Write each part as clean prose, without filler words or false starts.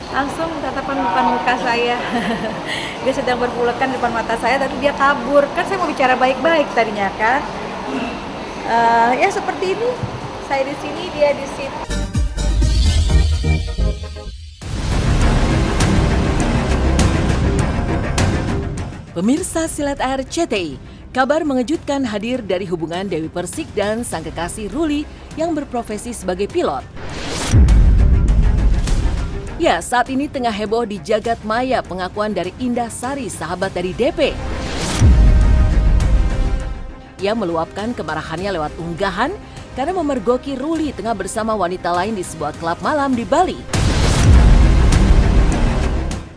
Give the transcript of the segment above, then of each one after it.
Langsung tatapan depan muka saya. Dia sedang berpulekan depan mata saya, tapi dia kabur. Kan saya mau bicara baik-baik tadinya kan. Ya seperti ini. Saya di sini, dia di situ. Pemirsa Silat Air CTI, kabar mengejutkan hadir dari hubungan Dewi Persik dan sang kekasih Ruli yang berprofesi sebagai pilot. Ya, saat ini tengah heboh di jagat maya pengakuan dari Indah Sari, sahabat dari DP. Ia meluapkan kemarahannya lewat unggahan karena memergoki Ruli tengah bersama wanita lain di sebuah klub malam di Bali.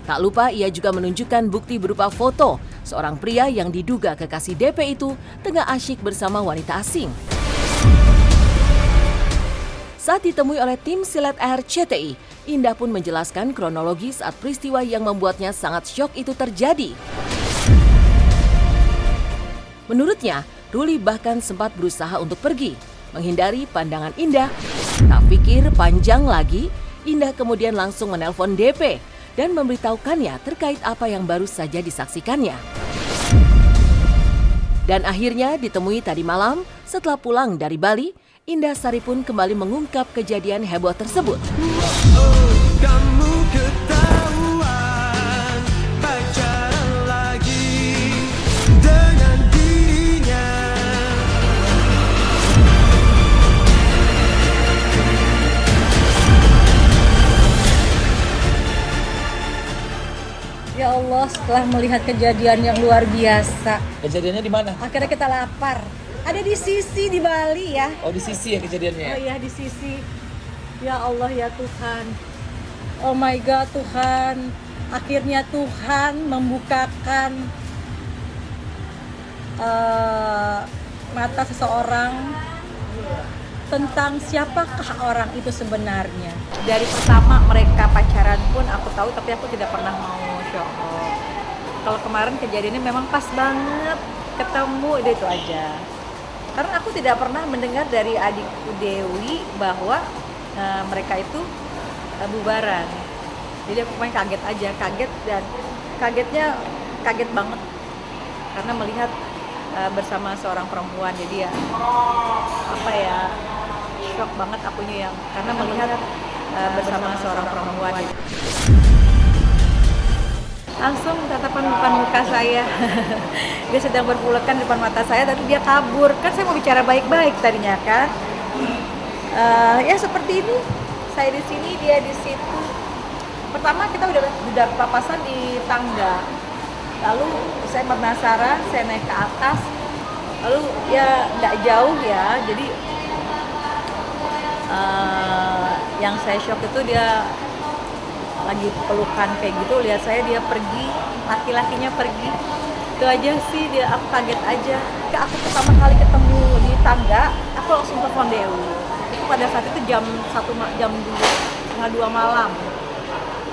Tak lupa ia juga menunjukkan bukti berupa foto seorang pria yang diduga kekasih DP itu tengah asyik bersama wanita asing. Saat ditemui oleh tim Silat Air CTI, Indah pun menjelaskan kronologi saat peristiwa yang membuatnya sangat syok itu terjadi. Menurutnya, Ruli bahkan sempat berusaha untuk pergi, menghindari pandangan Indah. Tak pikir panjang lagi, Indah kemudian langsung menelpon DP dan memberitahukannya terkait apa yang baru saja disaksikannya. Dan akhirnya ditemui tadi malam setelah pulang dari Bali, Indah Sari pun kembali mengungkap kejadian heboh tersebut. Kamu ketahuan pacaran lagi dengan dirinya. Ya Allah, setelah melihat kejadian yang luar biasa, Kejadiannya di mana? akhirnya kita lapar. Ada di Sisi di Bali ya. Oh, di Sisi ya kejadiannya. Oh iya, di Sisi. Ya Allah ya Tuhan. Oh my God Tuhan. Akhirnya Tuhan membukakan mata seseorang tentang siapakah orang itu sebenarnya. Dari pertama mereka pacaran pun aku tahu, tapi aku tidak pernah mau show off. Kalau kemarin kejadiannya memang pas banget ketemu, itu aja. Karena aku tidak pernah mendengar dari adikku Dewi bahwa mereka itu bubaran. Jadi aku main kaget aja, kagetnya kaget banget karena melihat bersama seorang perempuan. Jadi ya apa ya, shock banget akunya yang karena melihat bersama seorang perempuan. Langsung tatapan depan muka saya. Dia sedang berpulekan depan mata saya, tapi dia kabur. Kan saya mau bicara baik-baik tadinya kan. Ya seperti ini. Saya di sini, dia di situ. Pertama kita udah papasan di tangga. Lalu saya penasaran, saya naik ke atas. Lalu ya nggak jauh ya. Jadi yang saya shock itu dia lagi pelukan kayak gitu, lihat saya dia pergi, laki-lakinya pergi. Itu aja sih, aku kaget aja. Aku pertama kali ketemu di tangga, aku langsung telepon Dewi. Itu pada saat itu jam 2 malam.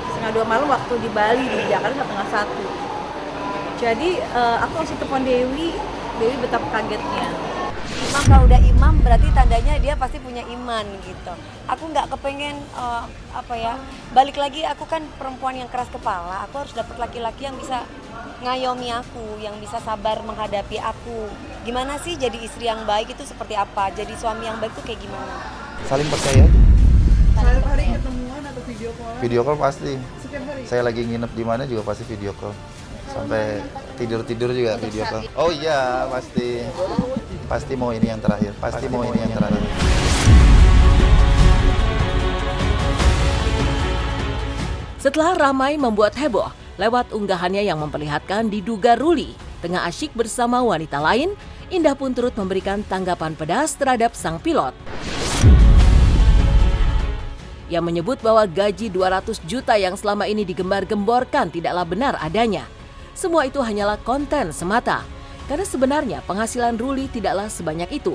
Setengah 2 malam waktu di Bali, di Jakarta setengah 1. Jadi aku langsung telepon Dewi betapa kagetnya. Imam kalau udah imam berarti tandanya dia pasti punya iman gitu. Aku nggak kepengen balik lagi, aku kan perempuan yang keras kepala. Aku harus dapet laki-laki yang bisa ngayomi aku, yang bisa sabar menghadapi aku. Gimana sih jadi istri yang baik itu seperti apa? Jadi suami yang baik itu kayak gimana? Saling percaya. Setiap hari ketemuan atau video call? Video call pasti. Setiap hari? Saya lagi nginep di mana juga pasti video call. Sampai tidur juga video call. Oh iya, pasti. Pasti mau ini yang terakhir. Setelah ramai membuat heboh lewat unggahannya yang memperlihatkan diduga Ruli tengah asyik bersama wanita lain, Indah pun turut memberikan tanggapan pedas terhadap sang pilot. Ia menyebut bahwa gaji 200 juta yang selama ini digembar-gemborkan tidaklah benar adanya. Semua itu hanyalah konten semata, karena sebenarnya penghasilan Ruli tidaklah sebanyak itu.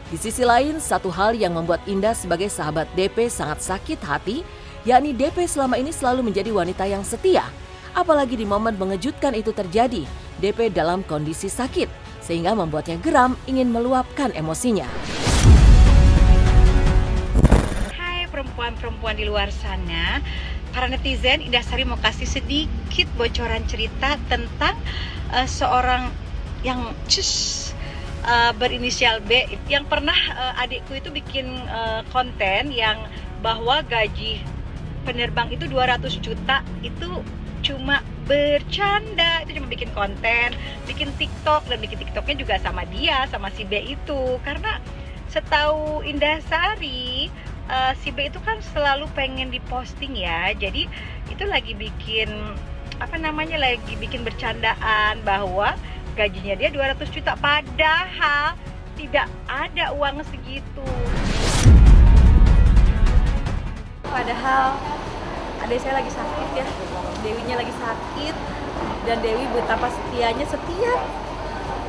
Di sisi lain, satu hal yang membuat Indah sebagai sahabat DP sangat sakit hati, yakni DP selama ini selalu menjadi wanita yang setia. Apalagi di momen mengejutkan itu terjadi, DP dalam kondisi sakit, sehingga membuatnya geram ingin meluapkan emosinya. perempuan-perempuan di luar sana, para netizen, Indah Sari mau kasih sedikit bocoran cerita tentang seorang yang berinisial B yang pernah adikku itu bikin konten yang bahwa gaji penerbang itu 200 juta itu cuma bercanda, itu cuma bikin konten, bikin TikTok, dan bikin TikToknya juga sama dia, sama si B itu. Karena setahu Indah Sari, si B itu kan selalu pengen diposting ya, jadi itu lagi bikin lagi bikin bercandaan bahwa gajinya dia 200 juta, padahal tidak ada uang segitu. Padahal adik saya lagi sakit ya, Dewinya lagi sakit, dan Dewi betapa setianya setiap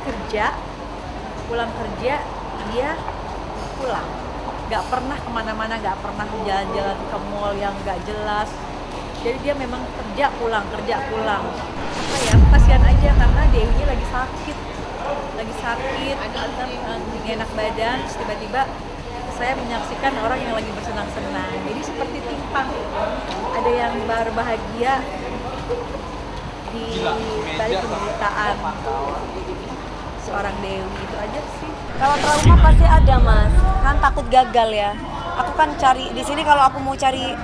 kerja, pulang kerja dia pulang, nggak pernah kemana-mana, nggak pernah jalan-jalan ke mall yang nggak jelas. Jadi dia memang kerja pulang. Apa ya, kasihan aja karena Dewinya lagi sakit, nggak enak badan. Terus tiba-tiba saya menyaksikan orang yang lagi bersenang-senang. Jadi seperti timpang, ada yang berbahagia di balik penderitaan seorang Dewi. Itu aja sih. Kalau trauma pasti ada, Mas. Kan takut gagal ya. Aku kan cari di sini, kalau aku mau cari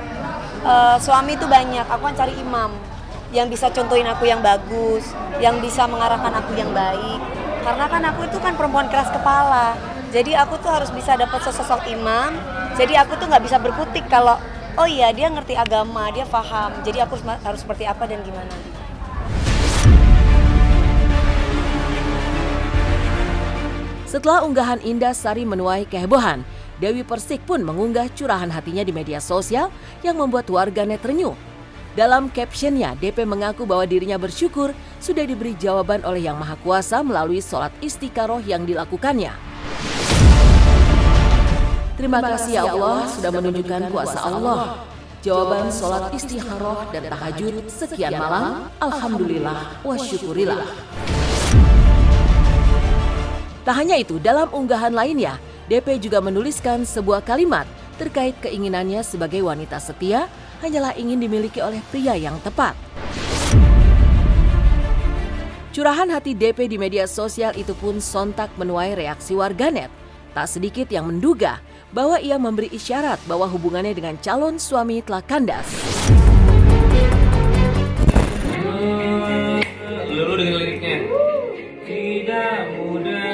suami itu banyak. Aku kan cari imam yang bisa contohin aku yang bagus, yang bisa mengarahkan aku yang baik. Karena kan aku itu kan perempuan keras kepala. Jadi aku tuh harus bisa dapat sosok imam. Jadi aku tuh nggak bisa berkutik kalau oh iya dia ngerti agama, dia paham. Jadi aku harus seperti apa dan gimana. Setelah unggahan Indah Sari menuai kehebohan, Dewi Persik pun mengunggah curahan hatinya di media sosial yang membuat warganet renyuh. Dalam captionnya, DP mengaku bahwa dirinya bersyukur sudah diberi jawaban oleh Yang Maha Kuasa melalui sholat istikharoh yang dilakukannya. Terima kasih ya Allah sudah menunjukkan kuasa Allah. Jawaban sholat istikharoh dan tahajud sekian malam, alhamdulillah wa syukurillah. Tak hanya itu, dalam unggahan lainnya, DP juga menuliskan sebuah kalimat terkait keinginannya sebagai wanita setia hanyalah ingin dimiliki oleh pria yang tepat. Curahan hati DP di media sosial itu pun sontak menuai reaksi warganet. Tak sedikit yang menduga bahwa ia memberi isyarat bahwa hubungannya dengan calon suami telah kandas. Lu dengan liriknya. Tidak mudah.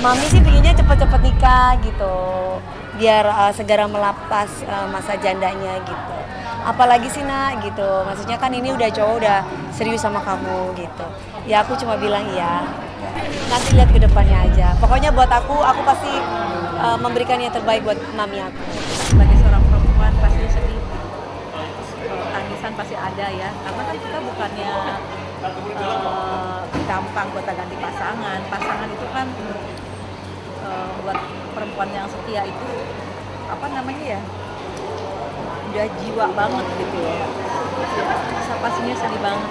Mami sih pinginnya cepet-cepet nikah gitu, biar segera melepas masa jandanya gitu. Apalagi sih nak gitu, maksudnya kan ini udah cowok udah serius sama kamu gitu. Ya aku cuma bilang iya, nanti lihat ke depannya aja. Pokoknya buat aku pasti memberikan yang terbaik buat mami aku. Sebagai seorang perempuan pasti sedih, tangisan pasti ada ya, karena kan kita bukannya gampang buat ganti pasangan itu kan buat perempuan yang setia itu udah jiwa banget gitu ya, pastinya sedih banget.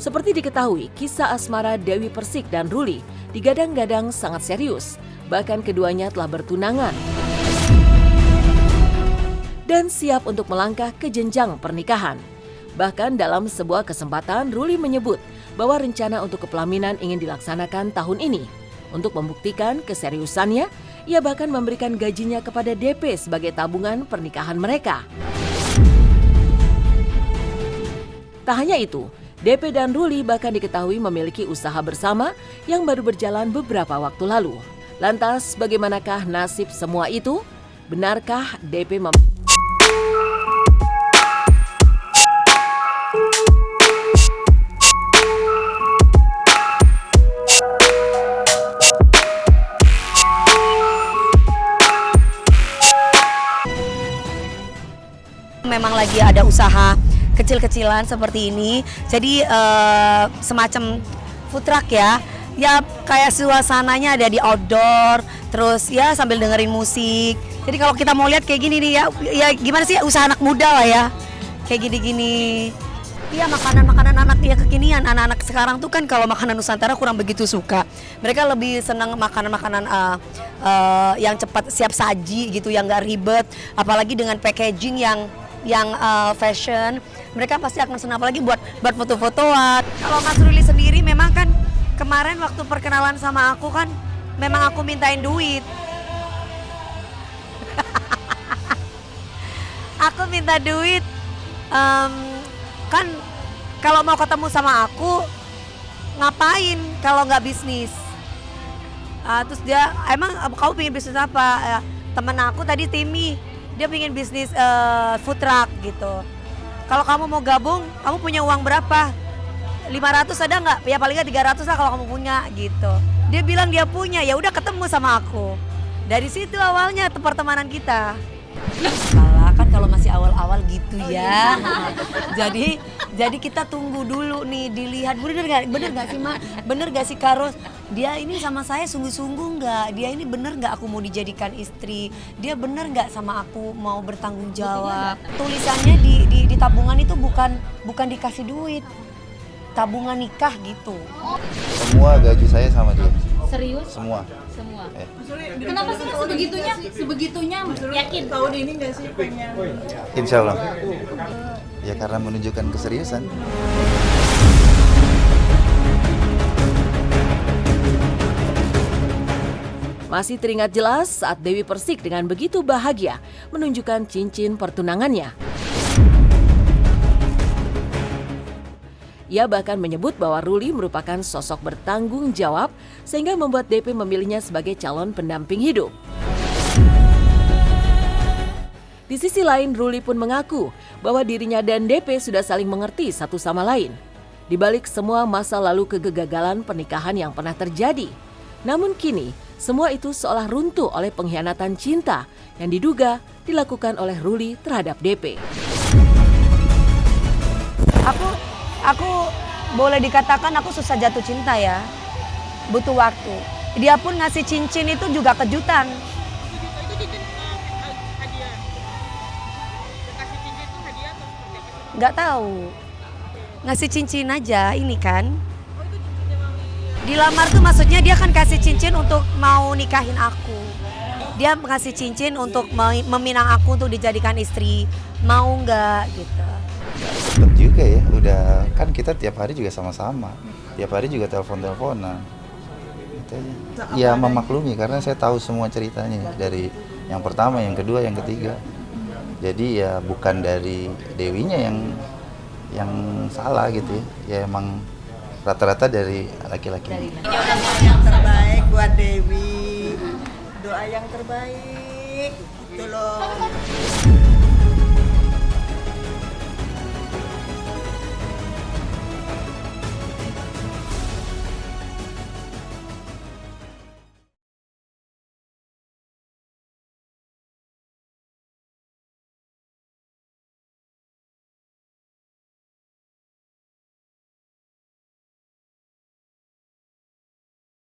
Seperti diketahui, kisah asmara Dewi Persik dan Ruli digadang-gadang sangat serius, bahkan keduanya telah bertunangan dan siap untuk melangkah ke jenjang pernikahan. Bahkan dalam sebuah kesempatan, Ruli menyebut bahwa rencana untuk kepelaminan ingin dilaksanakan tahun ini. Untuk membuktikan keseriusannya, ia bahkan memberikan gajinya kepada DP sebagai tabungan pernikahan mereka. Tak hanya itu, DP dan Ruli bahkan diketahui memiliki usaha bersama yang baru berjalan beberapa waktu lalu. Lantas, bagaimanakah nasib semua itu? Benarkah DP memang lagi ada usaha kecil-kecilan seperti ini, jadi semacam food truck ya kayak suasananya ada di outdoor, Terus ya sambil dengerin musik. Jadi kalau kita mau lihat kayak gini nih ya gimana sih usaha anak muda lah ya. Kayak gini-gini. Iya makanan-makanan anak ya kekinian. Anak-anak sekarang tuh kan kalau makanan Nusantara kurang begitu suka. Mereka lebih senang makanan-makanan yang cepat siap saji gitu, yang gak ribet. Apalagi dengan packaging yang fashion. Mereka pasti akan senang apalagi buat foto-fotoan. Kalau Mas Ruli sendiri memang kan kemarin waktu perkenalan sama aku kan memang aku mintain duit. Aku minta duit. Kan kalau mau ketemu sama aku ngapain kalau nggak bisnis? Terus dia emang kamu pengen bisnis apa? Temen aku tadi Timmy dia pengen bisnis food truck gitu. Kalau kamu mau gabung, kamu punya uang berapa? 500 ada nggak? Ya paling nggak 300 lah kalau kamu punya gitu. Dia bilang dia punya, ya udah ketemu sama aku. Dari situ awalnya pertemanan kita. Salah kan kalau masih awal-awal gitu ya. Jadi kita tunggu dulu nih dilihat bener nggak sih Mak? Bener nggak sih Karos? Dia ini sama saya sungguh-sungguh nggak? Dia ini bener nggak aku mau dijadikan istri? Dia bener nggak sama aku mau bertanggung jawab? Tulisannya di tabungan itu bukan dikasih duit. Tabungan nikah gitu. Semua gaji saya sama dia. Serius? Semua. Semua. Eh. Kenapa sih Mas sebegitunya yakin? Tahun ini nggak sih pengen? Insya Allah. Ya karena menunjukkan keseriusan. Masih teringat jelas saat Dewi Persik dengan begitu bahagia menunjukkan cincin pertunangannya. Ia bahkan menyebut bahwa Ruli merupakan sosok bertanggung jawab sehingga membuat DP memilihnya sebagai calon pendamping hidup. Di sisi lain, Ruli pun mengaku bahwa dirinya dan DP sudah saling mengerti satu sama lain. Di balik semua masa lalu kegagalan pernikahan yang pernah terjadi. Namun kini, semua itu seolah runtuh oleh pengkhianatan cinta yang diduga dilakukan oleh Ruli terhadap DP. Aku boleh dikatakan aku susah jatuh cinta ya, butuh waktu. Dia pun ngasih cincin itu juga kejutan. Nggak tahu, ngasih cincin aja ini kan. Dilamar tuh maksudnya dia kan kasih cincin untuk mau nikahin aku. Dia ngasih cincin untuk meminang aku untuk dijadikan istri. Mau nggak gitu. Sempet juga ya, udah kan kita tiap hari juga sama-sama, tiap hari juga telepon-teleponan. Gitu aja. Ya memaklumi karena saya tahu semua ceritanya dari yang pertama, yang kedua, yang ketiga. Jadi ya bukan dari Dewinya yang salah gitu ya, ya emang rata-rata dari laki-laki. Doa yang terbaik buat Dewi, doa yang terbaik gitu loh.